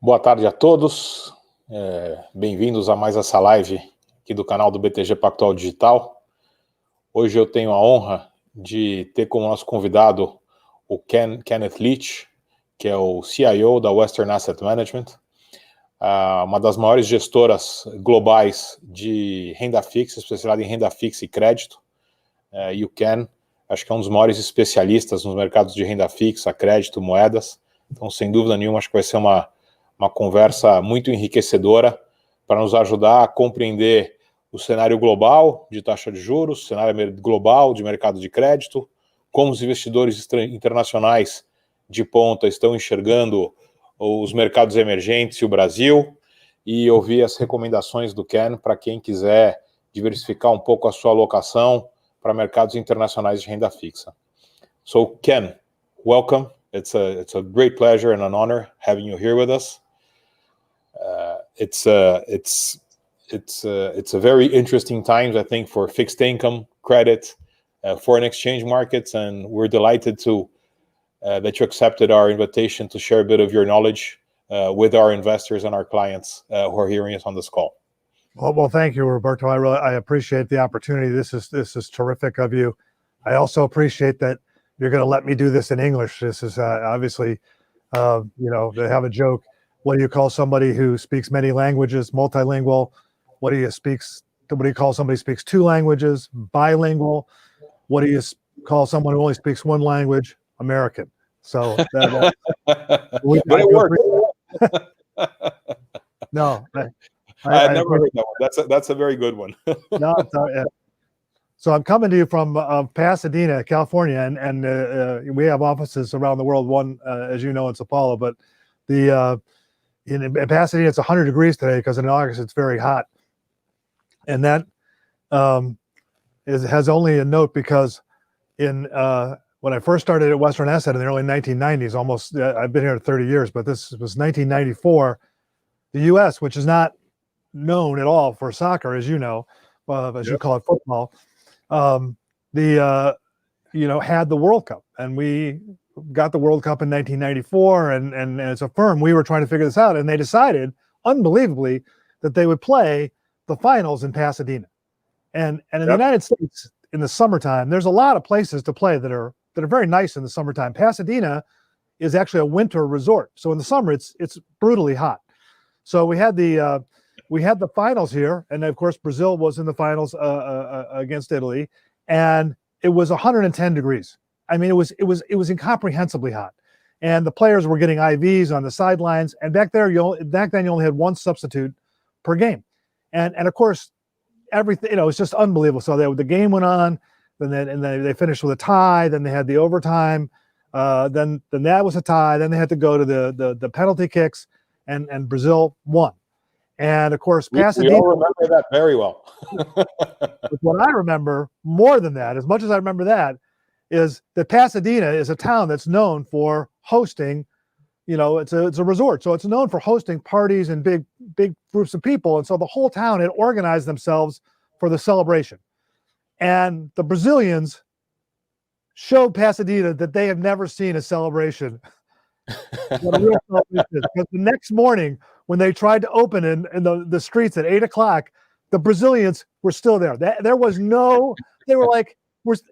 Boa tarde a todos, bem-vindos a mais essa live aqui do canal do BTG Pactual Digital. Hoje eu tenho a honra de ter como nosso convidado o Ken Leech, que é o CIO da Western Asset Management, uma das maiores gestoras globais de renda fixa, especializada em renda fixa e crédito. E o Ken, acho que é um dos maiores especialistas nos mercados de renda fixa, crédito, moedas. Então, sem dúvida nenhuma, acho que vai ser uma conversa muito enriquecedora para nos ajudar a compreender o cenário global de taxa de juros, o cenário global de mercado de crédito, como os investidores internacionais de ponta estão enxergando os mercados emergentes e o Brasil, e ouvir as recomendações do Ken para quem quiser diversificar um pouco a sua alocação para mercados internacionais de renda fixa. So, Ken, welcome. It's a great pleasure and an honor having you here with us. It's a very interesting times, I think, for fixed income, credit, foreign exchange markets, and we're delighted to that you accepted our invitation to share a bit of your knowledge with our investors and our clients who are hearing us on this call. Well, thank you, Roberto. I appreciate the opportunity. This is terrific of you. I also appreciate that you're going to let me do this in English. This is obviously, they have a joke. What do you call somebody who speaks many languages? Multilingual. What do you call somebody who speaks two languages? Bilingual. What do you call someone who only speaks one language? American. So but it worked. No, I've never heard that one. That's a very good one. No, so I'm coming to you from Pasadena, California, and we have offices around the world. One, as you know, in Sao Paulo, but in Pasadena it's 100 degrees today because in August it's very hot, and that has only a note because when I first started at Western Asset in the early 1990s, almost I've been here 30 years, but this was 1994. The U.S., which is not known at all for soccer, as you know, as you call it, football, had the World Cup, and we got the World Cup in 1994. And as a firm, we were trying to figure this out, and they decided, unbelievably, that they would play the finals in Pasadena. And in the United States, in the summertime, there's a lot of places to play that are very nice in the summertime. Pasadena is actually a winter resort, so in the summer it's brutally hot. So we had the finals here, and of course Brazil was in the finals against Italy, and it was 110 degrees. I mean, it was incomprehensibly hot, and the players were getting IVs on the sidelines. And back then you only had one substitute per game, and of course everything, it was just unbelievable. So the game went on, then they finished with a tie. Then they had the overtime. Then that was a tie. Then they had to go to the penalty kicks, and Brazil won. And of course, Pasadena. We all remember that very well. What I remember more than that, as much as I remember that, is that Pasadena is a town that's known for hosting. It's a resort, so it's known for hosting parties and big groups of people. And so the whole town had organized themselves for the celebration. And the Brazilians showed Pasadena that they have never seen a celebration. What a real celebration is. Because the next morning, when they tried to open in the streets at 8 o'clock, the Brazilians were still there. There was no. They were like,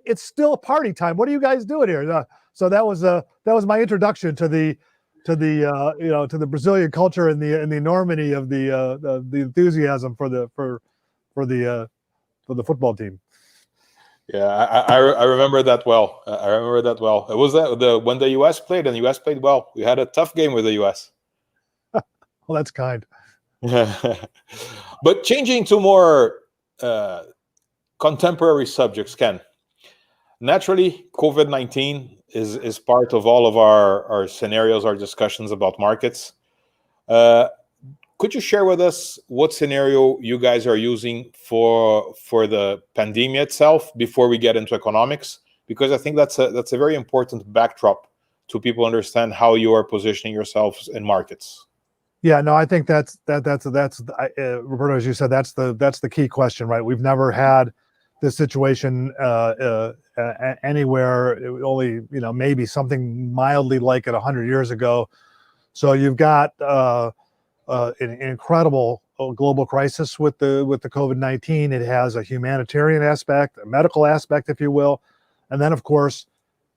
"It's still party time. What are you guys doing here?" So that was my introduction to the Brazilian culture and the enormity of the enthusiasm for the football team. Yeah, I remember that well. I remember that well. It was when the U.S. played, and the U.S. played well. We had a tough game with the U.S. Well, that's kind. But changing to more contemporary subjects, Ken. Naturally, COVID-19 is part of all of our scenarios, our discussions about markets. Could you share with us what scenario you guys are using for the pandemic itself before we get into economics? Because I think that's a very important backdrop to people understand how you are positioning yourselves in markets. Yeah, no, I think that's Roberto, as you said, that's the key question, right? We've never had this situation anywhere. Only maybe something mildly like it 100 years ago. So you've got an incredible global crisis with the COVID-19. It has a humanitarian aspect, a medical aspect, if you will, and then of course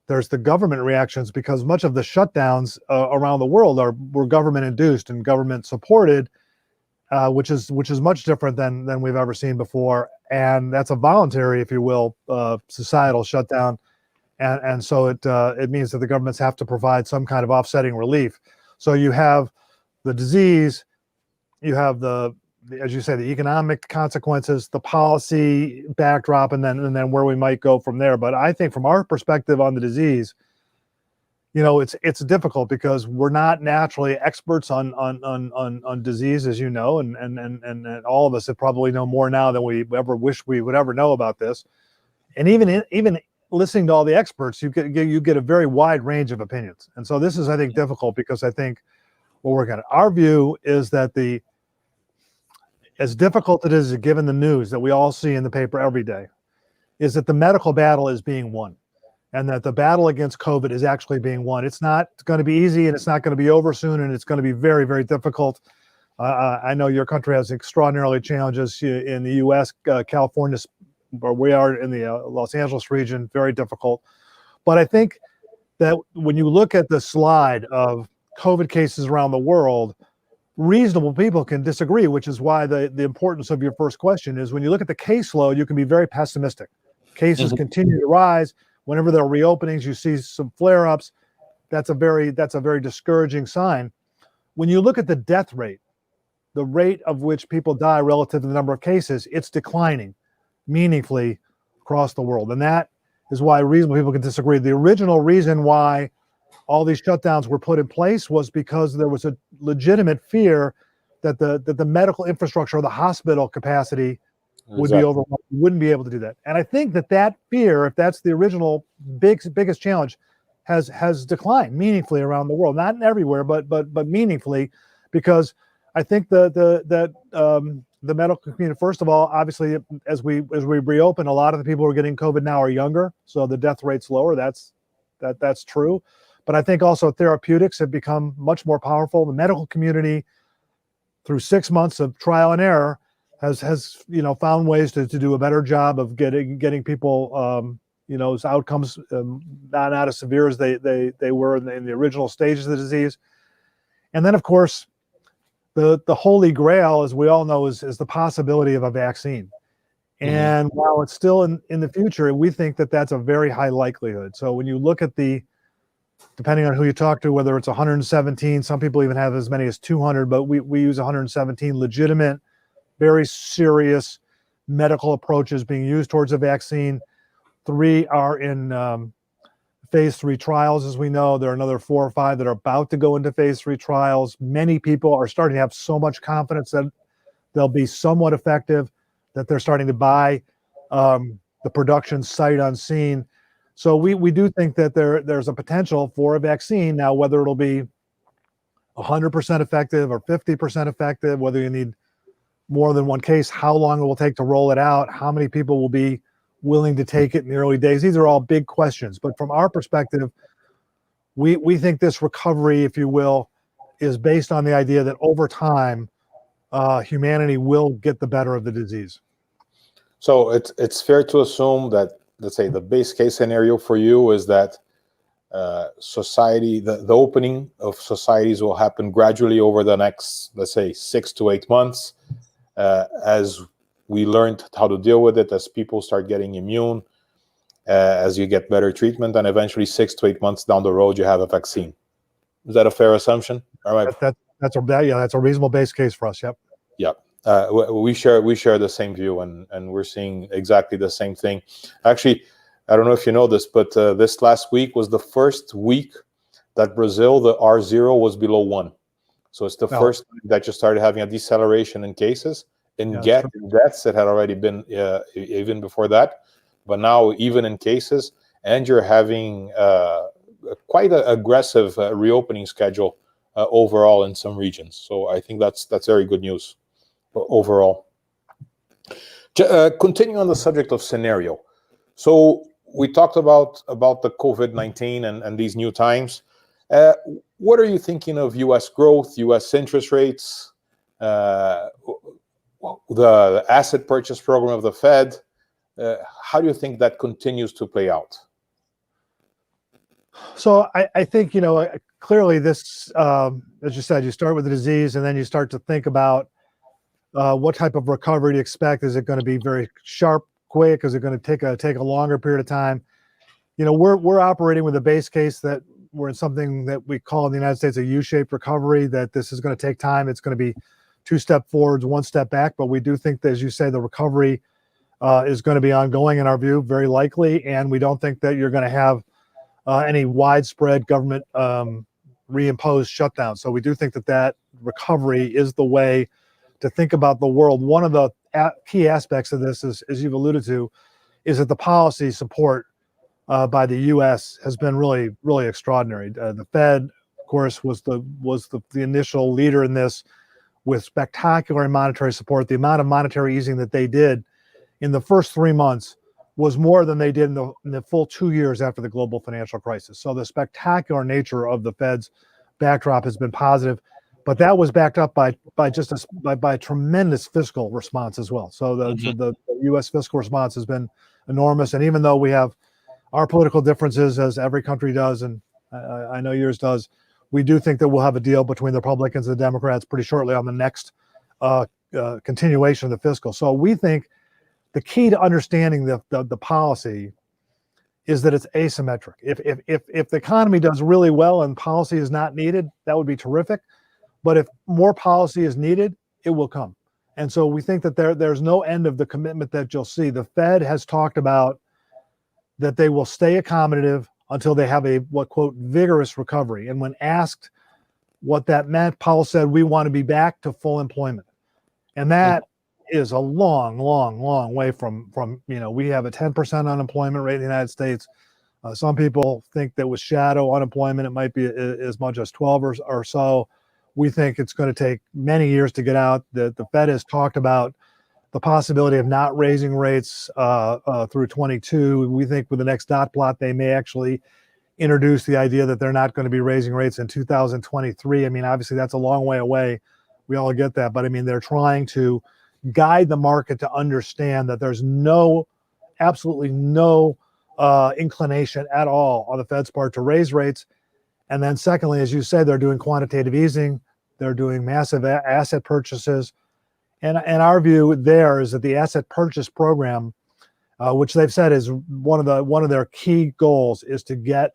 there's the government reactions, because much of the shutdowns around the world were government induced and government supported, which is much different than we've ever seen before, and that's a voluntary, if you will, societal shutdown, and so it means that the governments have to provide some kind of offsetting relief. So you have the disease, you have as you say, the economic consequences, the policy backdrop, and then where we might go from there. But I think from our perspective on the disease, it's difficult because we're not naturally experts on disease, as you know, and all of us have probably know more now than we ever wish we would ever know about this. And even listening to all the experts, you get a very wide range of opinions. And so this is, I think, difficult, because I think what we're going to, our view is that as difficult it is, given the news that we all see in the paper every day, is that the medical battle is being won, and that the battle against COVID is actually being won. It's not going to be easy, and it's not going to be over soon, and it's going to be very, very difficult. I know your country has extraordinarily challenges in the U.S., California, where we are in the Los Angeles region, very difficult. But I think that when you look at the slide of COVID cases around the world, reasonable people can disagree, which is why the importance of your first question is, when you look at the caseload, you can be very pessimistic. Cases continue to rise. Whenever there are reopenings, you see some flare-ups. That's a very discouraging sign. When you look at the death rate, the rate of which people die relative to the number of cases, it's declining meaningfully across the world. And that is why reasonable people can disagree. The original reason why all these shutdowns were put in place was because there was a legitimate fear that the medical infrastructure or the hospital capacity would be overwhelmed. You wouldn't be able to do that. And I think that fear, if that's the original biggest challenge, has declined meaningfully around the world. Not everywhere, but meaningfully, because I think the medical community, first of all, obviously, as we reopen, a lot of the people who are getting COVID now are younger, so the death rate's lower. That's true. But I think also therapeutics have become much more powerful. The medical community, through 6 months of trial and error, has found ways to do a better job of getting people outcomes not as severe as they were in the original stages of the disease. And then, of course, the holy grail, as we all know, is the possibility of a vaccine. And while it's still in the future, we think that that's a very high likelihood. So when you look at depending on who you talk to, whether it's 117, some people even have as many as 200, but we use 117 legitimate, very serious medical approaches being used towards a vaccine. 3 are in phase 3 trials, as we know. There are another 4 or 5 that are about to go into phase 3 trials. Many people are starting to have so much confidence that they'll be somewhat effective that they're starting to buy the production sight unseen. So we do think that there's a potential for a vaccine. Now, whether it'll be 100% effective or 50% effective, whether you need more than one case, how long it will take to roll it out, how many people will be willing to take it in the early days, these are all big questions. But from our perspective, we think this recovery, if you will, is based on the idea that over time, humanity will get the better of the disease. So it's fair to assume that, let's say, the base case scenario for you is that society, the opening of societies will happen gradually over the next, let's say, 6 to 8 months, as we learned how to deal with it, as people start getting immune, as you get better treatment, and eventually 6 to 8 months down the road, you have a vaccine. Is that a fair assumption? All right. That's a reasonable base case for us. Yep. Yeah. We share the same view, and we're seeing exactly the same thing. Actually, I don't know if you know this, but this last week was the first week that Brazil, the R0 was below 1. So it's the first time that you started having a deceleration in cases. In deaths, it had already been even before that, but now even in cases, and you're having quite an aggressive reopening schedule overall in some regions. So I think that's very good news overall. Continuing on the subject of scenario, so we talked about the COVID-19 and these new times. what are you thinking of U.S. growth, U.S. interest rates, the asset purchase program of the Fed? How do you think that continues to play out? So I think, clearly this, as you said, you start with the disease and then you start to think about what type of recovery to expect. Is it going to be very sharp, quick? Is it going to take a longer period of time? We're operating with a base case that we're in something that we call in the United States a U-shaped recovery, that this is going to take time. It's going to be 2 step forwards, 1 step back. But we do think that, as you say, the recovery is going to be ongoing in our view, very likely. And we don't think that you're going to have any widespread government reimposed shutdown. So we do think that recovery is the way to think about the world. One of the key aspects of this is, as you've alluded to, is that the policy support by the U.S. has been really, really extraordinary. The Fed, of course, was the initial leader in this, with spectacular monetary support. The amount of monetary easing that they did in the first 3 months was more than they did in the full 2 years after the global financial crisis. So the spectacular nature of the Fed's backdrop has been positive, but that was backed up by a tremendous fiscal response as well. So the U.S. fiscal response has been enormous. And even though we have our political differences, as every country does, and I know yours does, we do think that we'll have a deal between the Republicans and the Democrats pretty shortly on the next continuation of the fiscal. So we think the key to understanding the policy is that it's asymmetric. If the economy does really well and policy is not needed, that would be terrific. But if more policy is needed, it will come. And so we think that there's no end of the commitment that you'll see. The Fed has talked about that they will stay accommodative until they have a, what, quote, vigorous recovery. And when asked what that meant, Powell said, we want to be back to full employment. And that is a long, long, long way from we have a 10% unemployment rate in the United States. Some people think that with shadow unemployment, it might be as much as 12 or so. We think it's going to take many years to get out. The Fed has talked about the possibility of not raising rates through 22. We think with the next dot plot, they may actually introduce the idea that they're not going to be raising rates in 2023. I mean, obviously, that's a long way away. We all get that. But I mean, they're trying to guide the market to understand that there's absolutely no inclination at all on the Fed's part to raise rates. And then secondly, as you said, they're doing quantitative easing. They're doing massive asset purchases. And our view there is that the asset purchase program, which they've said is one of their key goals, is to get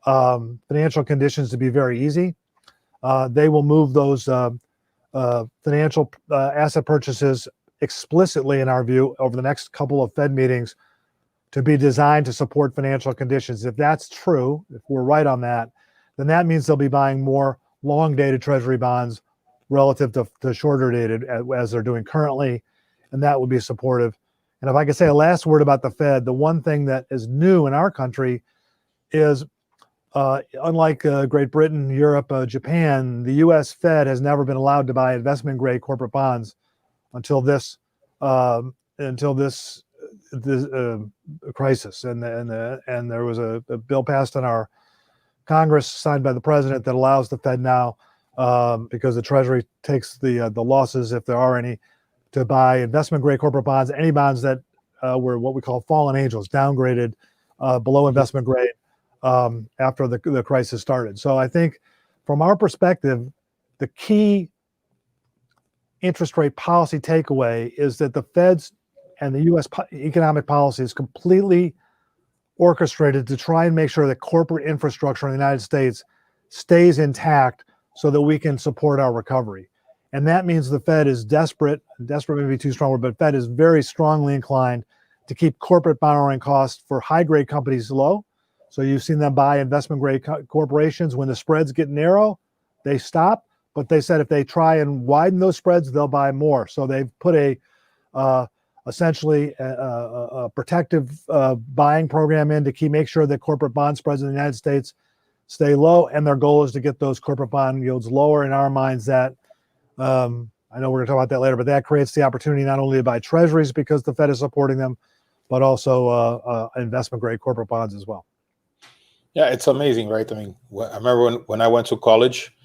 financial conditions to be very easy. They will move those financial asset purchases explicitly, in our view, over the next couple of Fed meetings to be designed to support financial conditions. If that's true, if we're right on that, then that means they'll be buying more long-dated Treasury bonds relative to shorter-dated as they're doing currently, and that would be supportive. And if I could say a last word about the Fed, the one thing that is new in our country is, unlike Great Britain, Europe, Japan, the U.S. Fed has never been allowed to buy investment-grade corporate bonds until this crisis. And there was a bill passed in our Congress, signed by the president, that allows the Fed now, because the Treasury takes the losses, if there are any, to buy investment-grade corporate bonds, any bonds that were what we call fallen angels, downgraded below investment grade after the crisis started. So I think from our perspective, the key interest rate policy takeaway is that the Fed's and the U.S. economic policy is completely orchestrated to try and make sure that corporate infrastructure in the United States stays intact so that we can support our recovery. And that means the Fed is desperate may be too strong, but Fed is very strongly inclined to keep corporate borrowing costs for high-grade companies low. So you've seen them buy investment-grade corporations. When the spreads get narrow, they stop. But they said if they try and widen those spreads, they'll buy more. So they've put essentially a protective buying program in to make sure that corporate bond spreads in the United States stay low. And their goal is to get those corporate bond yields lower. In our minds, that I know we're going to talk about that later, but that creates the opportunity not only to buy treasuries because the Fed is supporting them, but also investment-grade corporate bonds as well. Yeah, it's amazing, right? I mean, I remember when I went to college,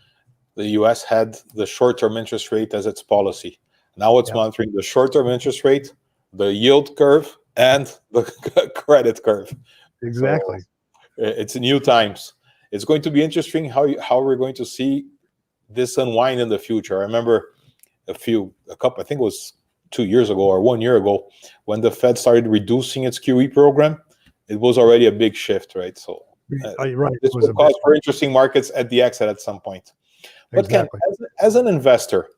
the U.S. had the short-term interest rate as its policy. Now it's monitoring the short-term interest rate, the yield curve, and the credit curve. Exactly. So it's new times. It's going to be interesting how we're going to see this unwind in the future. I remember a couple, I think it was 2 years ago or 1 year ago, when the Fed started reducing its QE program. It was already a big shift, right? So Right. this will cause for interesting markets at the exit at some point. But exactly. Ken, as an investor,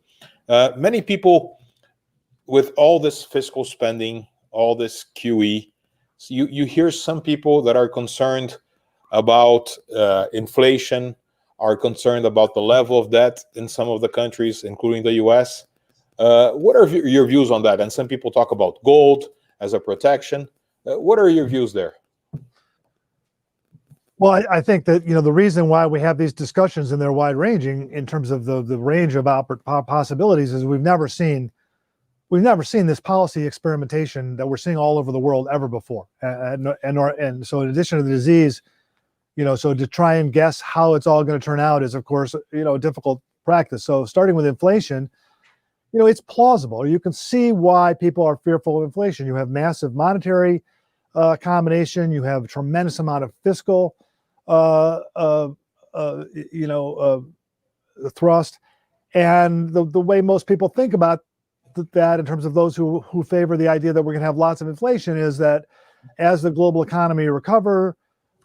many people, with all this fiscal spending, all this QE, so you hear some people that are concerned about inflation, are concerned about the level of debt in some of the countries, including the US. What are your views on that? And some people talk about gold as a protection. What are your views there? Well, I think that, the reason why we have these discussions and they're wide ranging in terms of the range of possibilities is we've never seen this policy experimentation that we're seeing all over the world ever before. And so in addition to the disease, so to try and guess how it's all going to turn out is, of course, a difficult practice. So starting with inflation, it's plausible. You can see why people are fearful of inflation. You have massive monetary combination. You have a tremendous amount of fiscal thrust. And the way most people think about that in terms of those who favor the idea that we're going to have lots of inflation is that as the global economy recovers,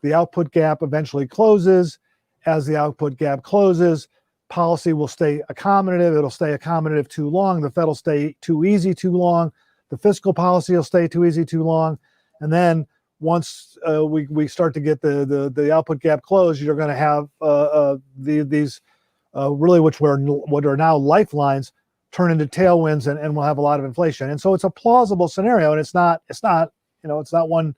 the output gap eventually closes. As the output gap closes, policy will stay accommodative. It'll stay accommodative too long. The Fed will stay too easy too long. The fiscal policy will stay too easy too long. And then once we start to get the output gap closed, you're going to have these really what are now lifelines turn into tailwinds, and we'll have a lot of inflation. And so it's a plausible scenario, and it's not one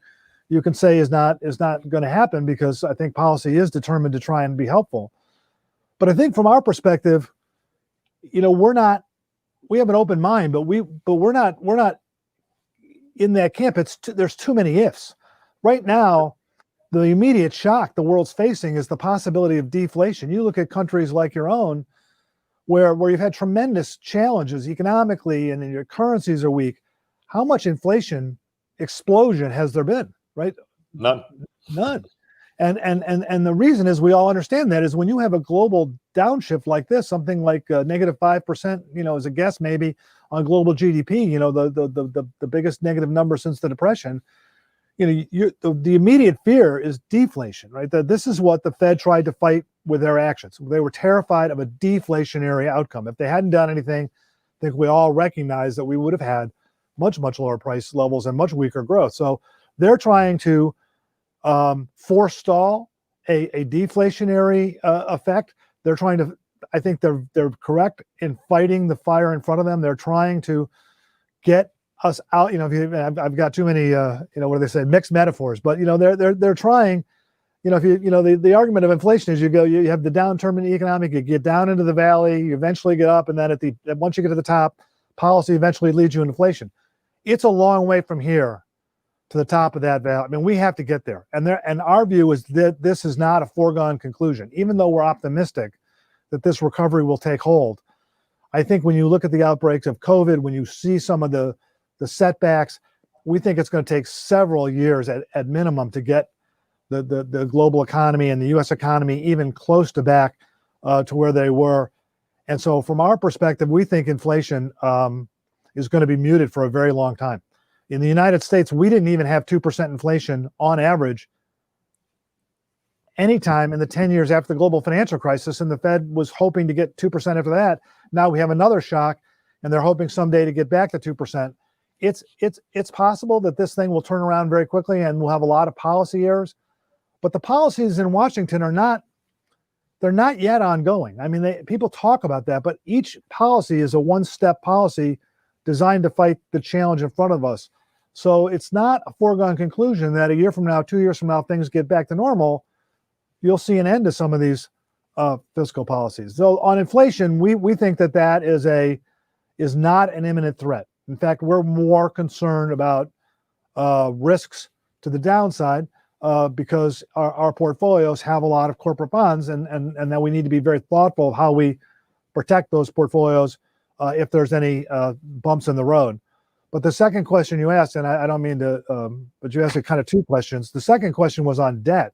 you can say is not going to happen, because I think policy is determined to try and be helpful. But I think from our perspective, we have an open mind, but we're not in that camp. There's too many ifs. Right now, the immediate shock the world's facing is the possibility of deflation. You look at countries like your own, where you've had tremendous challenges economically and your currencies are weak. How much inflation explosion has there been, right? None. And the reason is, we all understand that, is when you have a global downshift like this, something like -5%, as a guess maybe on global GDP, the biggest negative number since the Depression, the immediate fear is deflation, right? That this is what the Fed tried to fight with their actions. They were terrified of a deflationary outcome. If they hadn't done anything, I think we all recognize that we would have had much, much lower price levels and much weaker growth. So they're trying to forestall a deflationary effect. They're trying to, I think they're correct in fighting the fire in front of them. They're trying to get us out. I've got too many, what do they say, mixed metaphors, but they're trying. The argument of inflation is you have the downturn in the economic, you get down into the valley, you eventually get up, and then once you get to the top, policy eventually leads you into inflation. It's a long way from here to the top of that valley. I mean, we have to get there. And our view is that this is not a foregone conclusion. Even though we're optimistic that this recovery will take hold, I think when you look at the outbreaks of COVID, when you see some of the setbacks, we think it's going to take several years at minimum to get the global economy and the U.S. economy even close to back to where they were. And so from our perspective, we think inflation is going to be muted for a very long time. In the United States, we didn't even have 2% inflation on average anytime in the 10 years after the global financial crisis, and the Fed was hoping to get 2% after that. Now we have another shock, and they're hoping someday to get back to 2%. It's possible that this thing will turn around very quickly, and we'll have a lot of policy errors. But the policies in Washington they're not yet ongoing. I mean, people talk about that, but each policy is a one-step policy designed to fight the challenge in front of us. So it's not a foregone conclusion that a year from now, 2 years from now, things get back to normal. You'll see an end to some of these fiscal policies. So on inflation, we think that is not an imminent threat. In fact, we're more concerned about risks to the downside. because our portfolios have a lot of corporate bonds, and that we need to be very thoughtful of how we protect those portfolios if there's any bumps in the road. But the second question you asked, and I don't mean to, but you asked kind of two questions. The second question was on debt.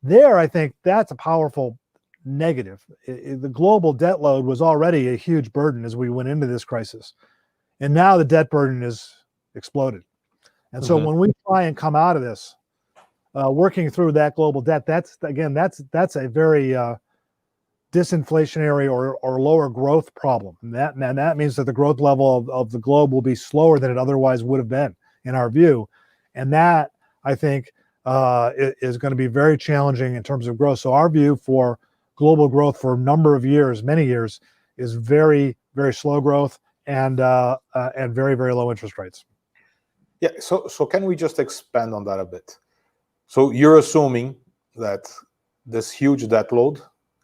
There, I think that's a powerful negative. The global debt load was already a huge burden as we went into this crisis. And now the debt burden is exploded. And so when we try and come out of this, working through that global debt, that's a very disinflationary or lower growth problem. And that means that the growth level of the globe will be slower than it otherwise would have been, in our view. And that, I think, is going to be very challenging in terms of growth. So our view for global growth for a number of years, many years, is very, very slow growth and very, very low interest rates. Yeah, so can we just expand on that a bit? So you're assuming that this huge debt load,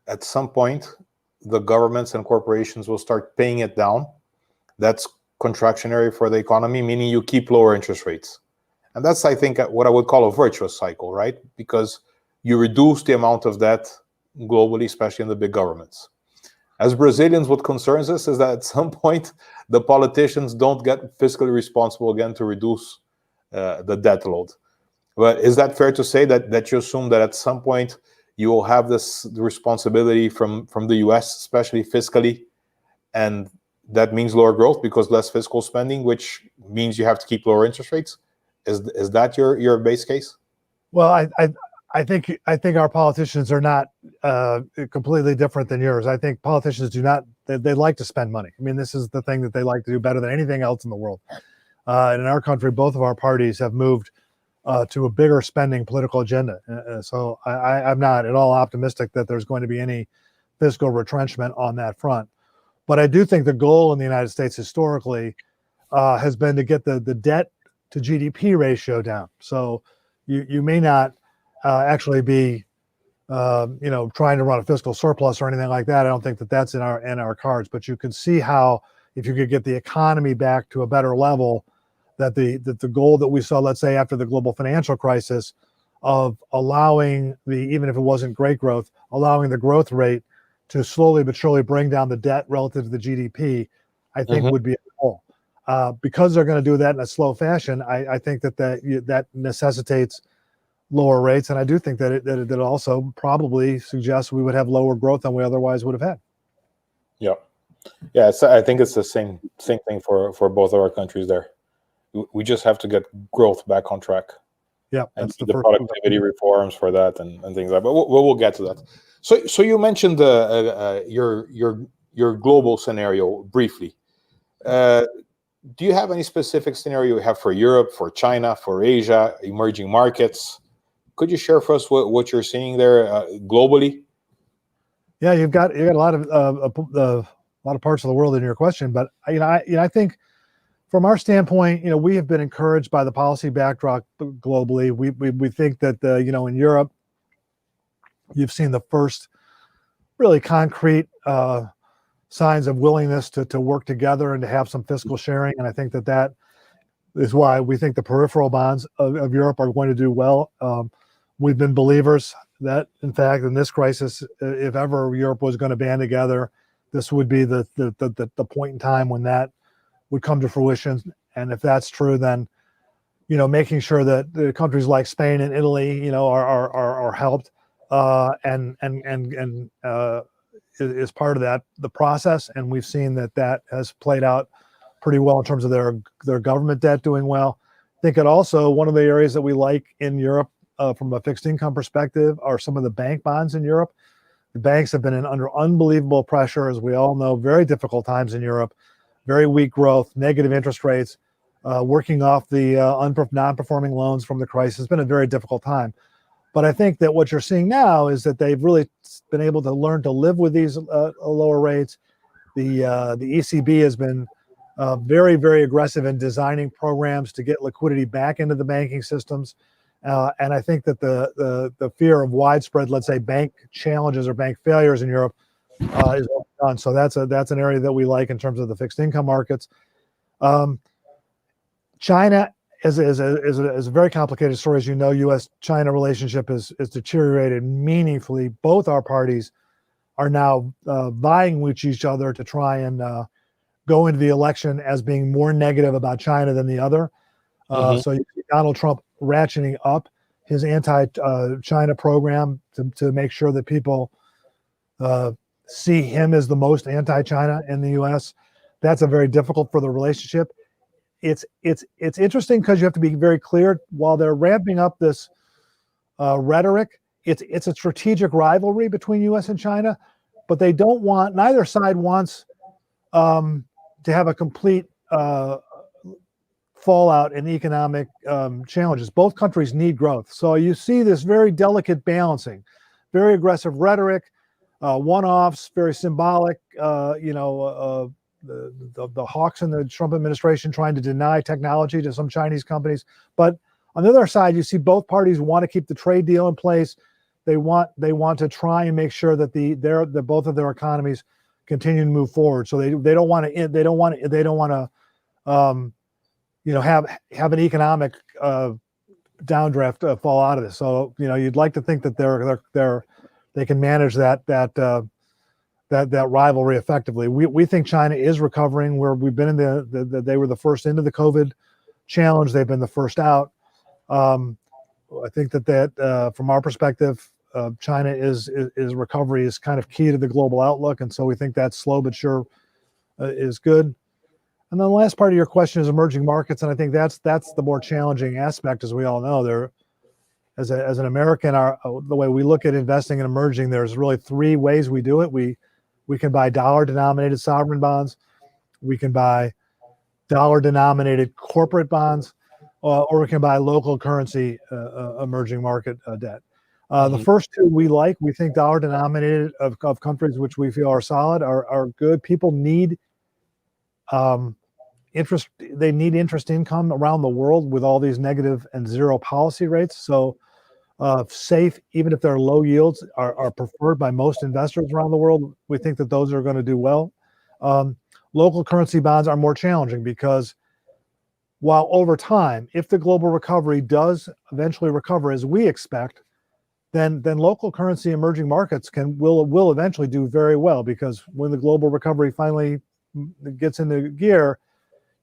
at some point, the governments and corporations will start paying it down. That's contractionary for the economy, meaning you keep lower interest rates. And that's, I think, what I would call a virtuous cycle, right? Because you reduce the amount of debt globally, especially in the big governments. As Brazilians, what concerns us is that at some point, the politicians don't get fiscally responsible again to reduce the debt load. But is that fair to say that you assume that at some point you will have this responsibility from the US, especially fiscally, and that means lower growth because less fiscal spending, which means you have to keep lower interest rates? Is that your base case? Well, I think our politicians are not completely different than yours. I think politicians do not, they like to spend money. I mean, this is the thing that they like to do better than anything else in the world. And in our country, both of our parties have moved to a bigger spending political agenda. So I'm not at all optimistic that there's going to be any fiscal retrenchment on that front. But I do think the goal in the United States historically has been to get the debt to GDP ratio down. So you may not actually be trying to run a fiscal surplus or anything like that. I don't think that that's in our cards. But you can see how if you could get the economy back to a better level, that the goal that we saw, let's say after the global financial crisis, of allowing even if it wasn't great growth, allowing the growth rate to slowly but surely bring down the debt relative to the GDP, I think would be a goal. Because they're going to do that in a slow fashion, I think that necessitates lower rates, and I do think that it also probably suggests we would have lower growth than we otherwise would have had. Yeah. I think it's the same thing for both of our countries there. We just have to get growth back on track. Yeah, and that's the productivity reforms for that and things like that. But we'll get to that. So you mentioned your global scenario briefly. Do you have any specific scenario you have for Europe, for China, for Asia, emerging markets? Could you share for us what you're seeing there globally? Yeah, you've got a lot of parts of the world in your question, but I think from our standpoint, we have been encouraged by the policy backdrop globally. We think that in Europe, you've seen the first really concrete signs of willingness to work together and to have some fiscal sharing, and I think that is why we think the peripheral bonds of Europe are going to do well. We've been believers that, in fact, in this crisis, if ever Europe was going to band together, this would be the point in time when that would come to fruition. And if that's true, then making sure that the countries like Spain and Italy are helped and is part of the process. And we've seen that has played out pretty well in terms of their government debt doing well. I think it also, one of the areas that we like in Europe from a fixed income perspective are some of the bank bonds in Europe. The banks have been under unbelievable pressure, as we all know, very difficult times in Europe, very weak growth, negative interest rates, working off the non-performing loans from the crisis. It's been a very difficult time. But I think that what you're seeing now is that they've really been able to learn to live with these lower rates. The ECB has been very, very aggressive in designing programs to get liquidity back into the banking systems. And I think that the fear of widespread, let's say, bank challenges or bank failures in Europe is done. So that's an area that we like in terms of the fixed income markets. China is a very complicated story. As you know, U.S.-China relationship is deteriorated meaningfully. Both our parties are now vying with each other to try and go into the election as being more negative about China than the other. So you see Donald Trump ratcheting up his anti-China program to make sure that people see him as the most anti-China in the U.S. That's a very difficult for the relationship. It's interesting because you have to be very clear. While they're ramping up this rhetoric, it's a strategic rivalry between U.S. and China, but they don't want, neither side wants to have a complete fallout in economic challenges. Both countries need growth. So you see this very delicate balancing, very aggressive rhetoric, one-offs, very symbolic, the hawks in the Trump administration trying to deny technology to some Chinese companies. But on the other side, you see both parties want to keep the trade deal in place. They want to try and make sure that both of their economies continue to move forward. So they don't want to have an economic downdraft fall out of this. So you'd like to think that they can manage that rivalry effectively. We think China is recovering. We've been in they were the first into the COVID challenge. They've been the first out. I think that from our perspective, China is recovery is kind of key to the global outlook, and so we think that slow but sure is good. And then the last part of your question is emerging markets, and I think that's the more challenging aspect, as we all know. As an American, the way we look at investing in emerging, there's really three ways we do it. We can buy dollar-denominated sovereign bonds, we can buy dollar-denominated corporate bonds, or we can buy local currency emerging market debt. The first two we like. We think dollar-denominated of countries which we feel are solid are good. People need interest. They need interest income around the world with all these negative and zero policy rates. So safe, even if they're low yields, are preferred by most investors around the world. We think that those are going to do well. Local currency bonds are more challenging because while over time, if the global recovery does eventually recover as we expect, then local currency emerging markets will eventually do very well, because when the global recovery finally gets into gear,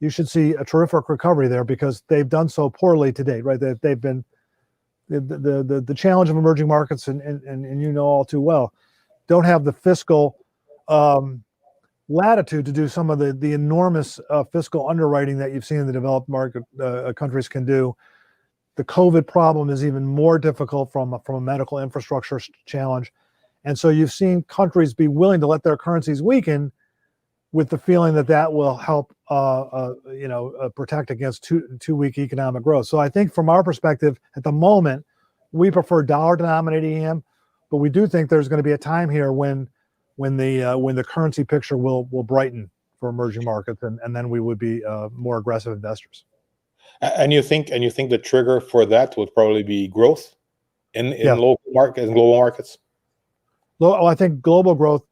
you should see a terrific recovery there, because they've done so poorly to date, right? They've been the challenge of emerging markets, and you know all too well, don't have the fiscal latitude to do some of the enormous fiscal underwriting that you've seen in the developed market countries can do. The COVID problem is even more difficult from a medical infrastructure challenge. And so you've seen countries be willing to let their currencies weaken with the feeling that will help protect against too weak economic growth. So I think from our perspective, at the moment, we prefer dollar-denominated EM, but we do think there's going to be a time here when the currency picture will brighten for emerging markets, and then we would be more aggressive investors. And you think the trigger for that would probably be growth in local markets, in global markets? Well, I think global growth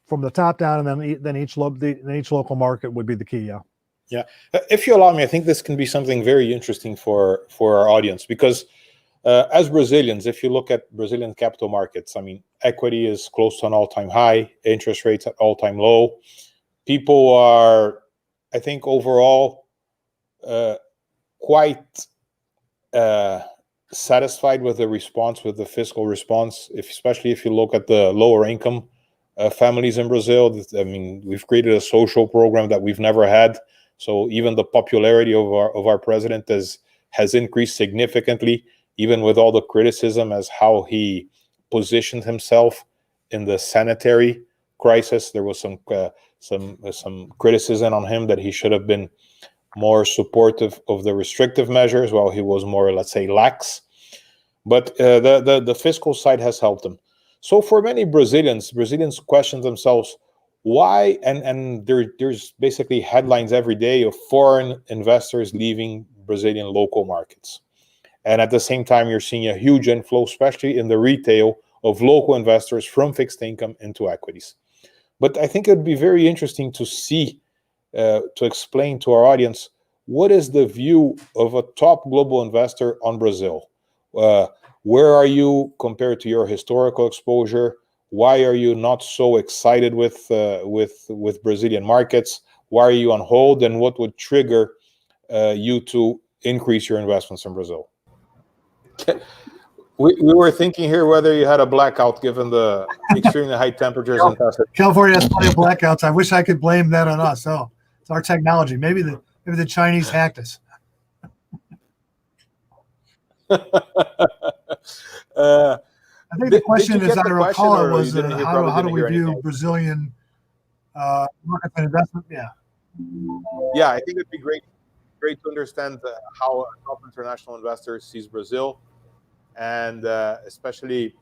from the top down, and then each local market would be the key. Yeah. If you allow me, I think this can be something very interesting for our audience, because as Brazilians, if you look at Brazilian capital markets, I mean, equity is close to an all-time high, interest rates at all-time low. People are, I think, overall quite satisfied with the response, with the fiscal response, especially if you look at the lower income families in Brazil. I mean, we've created a social program that we've never had. So even the popularity of our president has increased significantly, even with all the criticism as how he positioned himself in the sanitary crisis. There was some criticism on him that he should have been more supportive of the restrictive measures, while he was more, let's say, lax. But the fiscal side has helped him. So for many Brazilians question themselves why, and there's basically headlines every day of foreign investors leaving Brazilian local markets. And at the same time, you're seeing a huge inflow, especially in the retail, of local investors from fixed income into equities. But I think it would be very interesting to see, to explain to our audience, what is the view of a top global investor on Brazil? Where are you compared to your historical exposure? Why are you not so excited with Brazilian markets? Why are you on hold? And what would trigger you to increase your investments in Brazil? We were thinking here whether you had a blackout given the extremely high temperatures in Taxa. California has plenty of blackouts. I wish I could blame that on us. Oh, it's our technology. Maybe the Chinese hacked us. I think the question, as I recall, it was how do we view Brazilian market and investment? Yeah. Yeah, I think it'd be great to understand how a top international investor sees Brazil. And especially,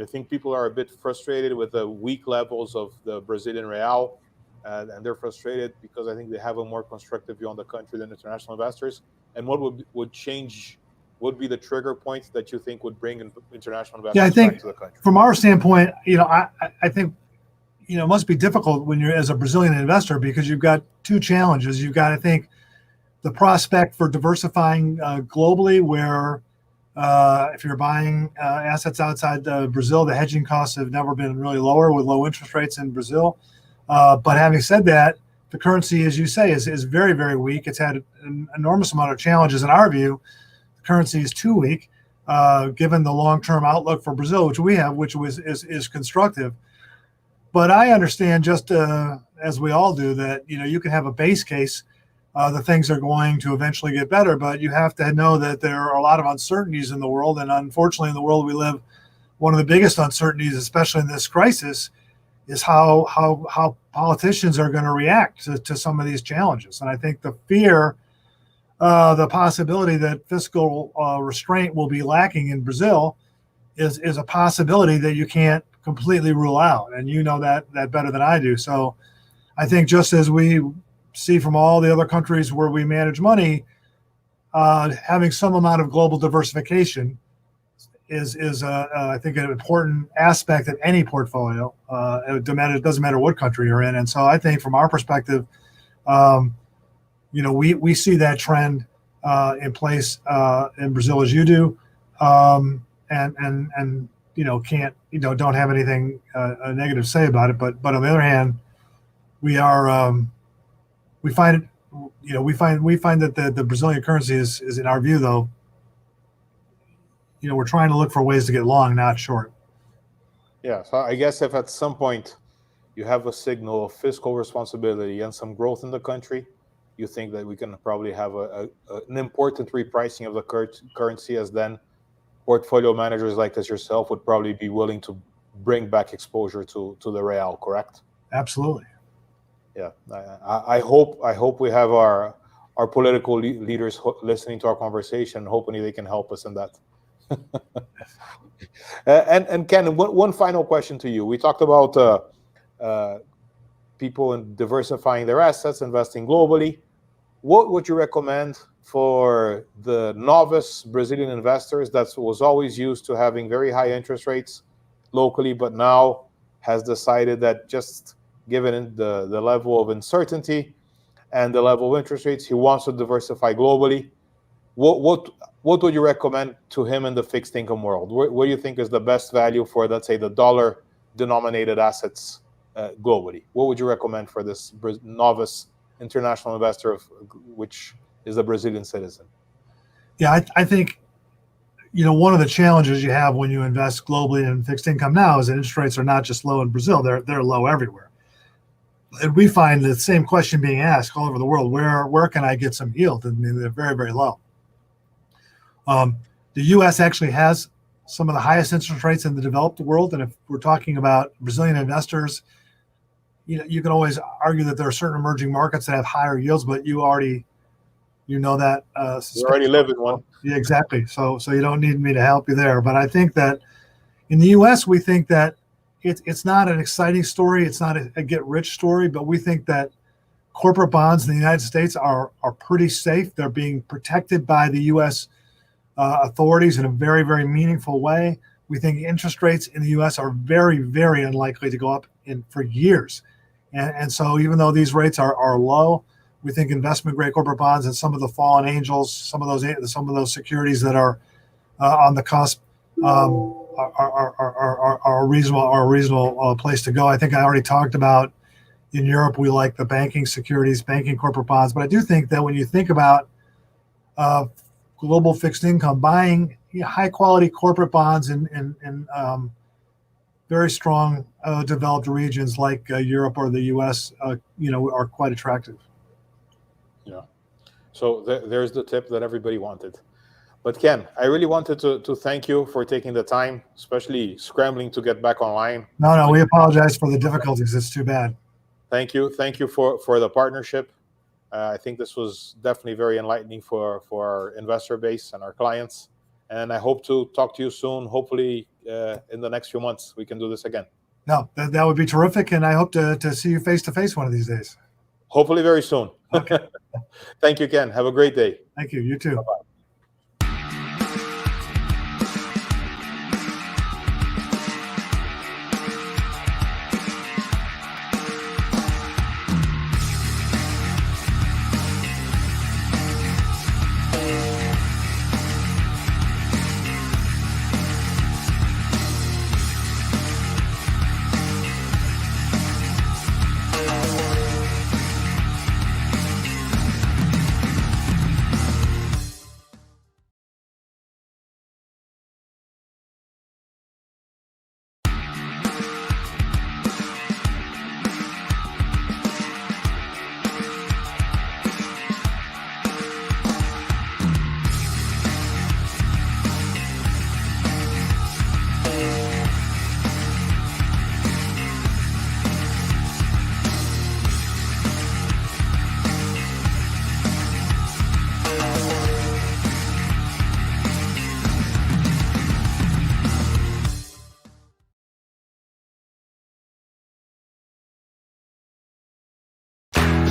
I think people are a bit frustrated with the weak levels of the Brazilian real, and they're frustrated because I think they have a more constructive view on the country than international investors. And what would change? Would be the trigger points that you think would bring international investors back to the country? From our standpoint, I think it must be difficult when you're as a Brazilian investor, because you've got two challenges. You've got, I think, the prospect for diversifying globally, where if you're buying assets outside Brazil, the hedging costs have never been really lower with low interest rates in Brazil. But having said that, the currency, as you say, is very, very weak. It's had an enormous amount of challenges in our view. The currency is too weak, given the long-term outlook for Brazil, which we have, which is constructive. But I understand, just as we all do, that you can have a base case that things are going to eventually get better, but you have to know that there are a lot of uncertainties in the world, and unfortunately, in the world we live, one of the biggest uncertainties, especially in this crisis, is how politicians are going to react to some of these challenges. And I think the fear, the possibility that fiscal restraint will be lacking in Brazil is a possibility that you can't completely rule out, and you know that better than I do. So I think, just as we see from all the other countries where we manage money, having some amount of global diversification is I think an important aspect of any portfolio. It doesn't matter what country you're in. And so I think from our perspective, we see that trend in place in Brazil, as you do, and don't have anything negative to say about it. But on the other hand, we find that the Brazilian currency is in our view, though, we're trying to look for ways to get long, not short. Yeah, so I guess if at some point you have a signal of fiscal responsibility and some growth in the country, you think that we can probably have an important repricing of the currency, as then portfolio managers like as yourself would probably be willing to bring back exposure to the real, correct? Absolutely. Yeah, I hope we have our political leaders listening to our conversation. Hopefully they can help us in that. And Ken, one final question to you. We talked about people in diversifying their assets, investing globally. What would you recommend for the novice Brazilian investors that was always used to having very high interest rates locally, but now has decided that, just given the level of uncertainty and the level of interest rates, he wants to diversify globally? What would you recommend to him in the fixed income world? What do you think is the best value for, let's say, the dollar-denominated assets globally? What would you recommend for this novice international investor, which is a Brazilian citizen? Yeah, I think one of the challenges you have when you invest globally in fixed income now is that interest rates are not just low in Brazil; they're low everywhere. And we find the same question being asked all over the world: where can I get some yield? And they're very, very low. The U.S. actually has some of the highest interest rates in the developed world, and if we're talking about Brazilian investors, you can always argue that there are certain emerging markets that have higher yields, but you already know that. You already live in one. Yeah, exactly. So you don't need me to help you there. But I think that in the U.S., we think that it's not an exciting story. It's not a get-rich story, but we think that corporate bonds in the United States are pretty safe. They're being protected by the U.S. Authorities in a very, very meaningful way. We think interest rates in the U.S. are very, very unlikely to go up for years. And so even though these rates are low, We think investment-grade corporate bonds and some of the fallen angels, some of those securities that are on the cusp are a reasonable place to go. I think I already talked about in Europe we like the banking securities, banking corporate bonds, but I do think that when you think about global fixed income, buying high-quality corporate bonds in very strong developed regions like Europe or the U.S., are quite attractive. Yeah. So there's the tip that everybody wanted. But Ken, I really wanted to thank you for taking the time, especially scrambling to get back online. No, we apologize for the difficulties. It's too bad. Thank you for the partnership. I think this was definitely very enlightening for our investor base and our clients. And I hope to talk to you soon. Hopefully, in the next few months, we can do this again. No, that would be terrific, and I hope to see you face to face one of these days. Hopefully, very soon. Okay. Thank you, Ken. Have a great day. Thank you. You too. Bye-bye.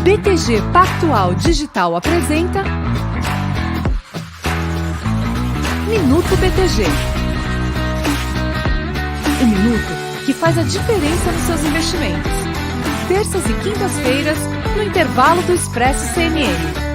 BTG Pactual Digital apresenta Minuto BTG. Um minuto que faz a diferença nos seus investimentos. Terças e quintas-feiras, no intervalo do Expresso CNN.